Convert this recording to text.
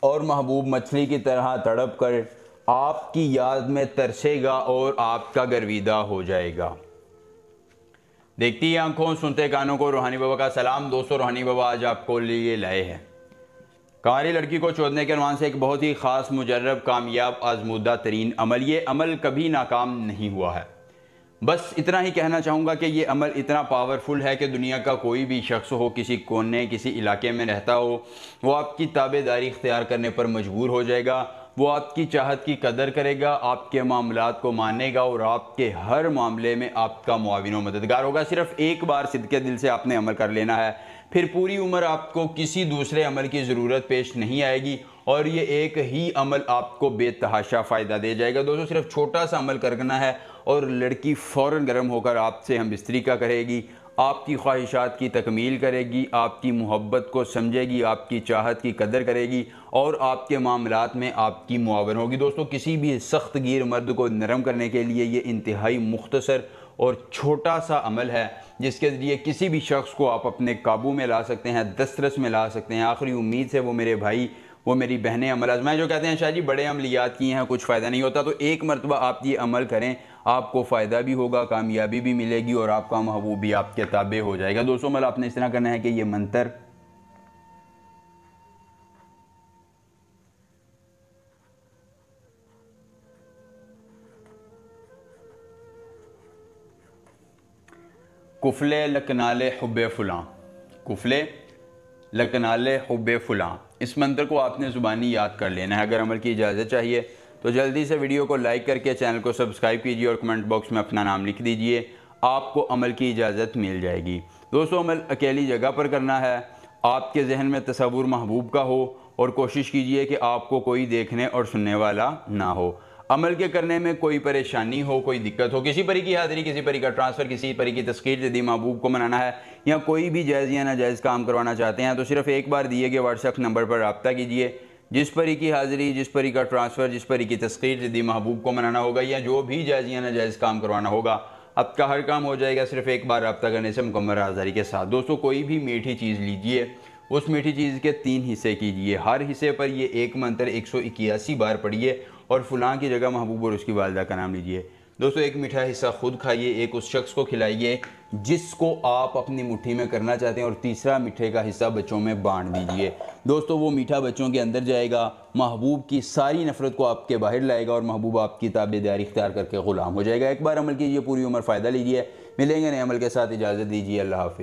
और महबूब मछली की तरह तड़प कर आपकी याद में तरसेगा और आपका गर्विदा हो जाएगा। देखती है आंखों, सुनते कानों को, रूहानी बाबा का सलाम। दोस्तों, रूहानी बाबा आज आपको लिए लाए हैं कंवारी लड़की को चोदने के अनुमान से एक बहुत ही ख़ास, मुजर्रब, कामयाब, आजमूदा तरीन अमल। ये अमल कभी नाकाम नहीं हुआ है। बस इतना ही कहना चाहूँगा कि ये अमल इतना पावरफुल है कि दुनिया का कोई भी शख्स हो, किसी कोने, किसी इलाके में रहता हो, वो आपकी ताबेदारी इख्तियार करने पर मजबूर हो जाएगा। वो आपकी चाहत की कदर करेगा, आपके मामलात को मानेगा और आपके हर मामले में आपका मुआविन व मददगार होगा। सिर्फ एक बार सिद्के दिल से आपने अमल कर लेना है, फिर पूरी उम्र आपको किसी दूसरे अमल की ज़रूरत पेश नहीं आएगी और ये एक ही अमल आपको बेतहाशा फ़ायदा दे जाएगा। दोस्तों, सिर्फ छोटा सा अमल करना है और लड़की फ़ौरन गर्म होकर आपसे हम बिस्तरी का करेगी, आपकी ख्वाहिशात की तकमील करेगी, आपकी मोहब्बत को समझेगी, आपकी चाहत की कदर करेगी और आपके मामलात में आपकी मुआवन होगी। दोस्तों, किसी भी सख्त गिर मर्द को नरम करने के लिए ये इंतहाई मुख्तसर और छोटा सा अमल है, जिसके ज़रिए किसी भी शख्स को आप अपने काबू में ला सकते हैं, दस्तरस में ला सकते हैं। आखिरी उम्मीद से वो मेरे भाई, वो मेरी बहनें अमल आजमाएं। जो कहते हैं शाह जी बड़े अमलियात किए हैं कुछ फ़ायदा नहीं होता, तो एक मरतबा आप ये अमल करें, आपको फ़ायदा भी होगा, कामयाबी भी मिलेगी और आपका महबूब भी आपके ताबे हो जाएगा। दोस्तों, अमल आपने इस तरह करना है कि ये मंत्र कुफले लकनाले हुब्बे फुलां, कुफले लकनाले हुब्बे फुलां, इस मंत्र को आपने ज़ुबानी याद कर लेना है। अगर अमल की इजाज़त चाहिए तो जल्दी से वीडियो को लाइक करके चैनल को सब्सक्राइब कीजिए और कमेंट बॉक्स में अपना नाम लिख दीजिए, आपको अमल की इजाज़त मिल जाएगी। दोस्तों, अमल अकेली जगह पर करना है, आपके जहन में तसव्वुर महबूब का हो और कोशिश कीजिए कि आपको कोई देखने और सुनने वाला ना हो। अमल के करने में कोई परेशानी हो, कोई दिक्कत हो, किसी परी की हाज़िरी, किसी परी का ट्रांसफ़र, किसी परी की तस्कीर यदि महबूब को मनाना है या कोई भी जायज़ या नाजायज़ काम करवाना चाहते हैं, तो सिर्फ एक बार दिए गए व्हाट्सएप नंबर पर रब्ता कीजिए। जिस परी की हाज़िरी, जिस परी का ट्रांसफ़र, जिस परी की तस्कीर यदि महबूब को मनाना होगा या जो भी जायज़ या नाजायज़ काम करवाना होगा, आपका हर काम हो जाएगा सिर्फ एक बार रब्ता करने से मुकम्मल हाज़िरी के साथ। दोस्तों, कोई भी मीठी चीज़ लीजिए, उस मीठी चीज़ के 3 हिस्से कीजिए, हर हिस्से पर ये एक मंत्र 181 बार पढ़िए और फुलां की जगह महबूब और उसकी वालिदा का नाम लीजिए। दोस्तों, एक मीठा हिस्सा खुद खाइए, एक उस शख्स को खिलाइए जिसको आप अपनी मुट्ठी में करना चाहते हैं और तीसरा मीठे का हिस्सा बच्चों में बांट दीजिए। दोस्तों, वो मीठा बच्चों के अंदर जाएगा, महबूब की सारी नफ़रत को आपके बाहर लाएगा और महबूब आपकी ताबेदारी इख्तियार करके ग़ुलाम हो जाएगा। एक बार अमल कीजिए, पूरी उम्र फ़ायदा लीजिए। मिलेंगे नए अमल के साथ, इजाज़त दीजिए। अल्लाह हाफ़िज़।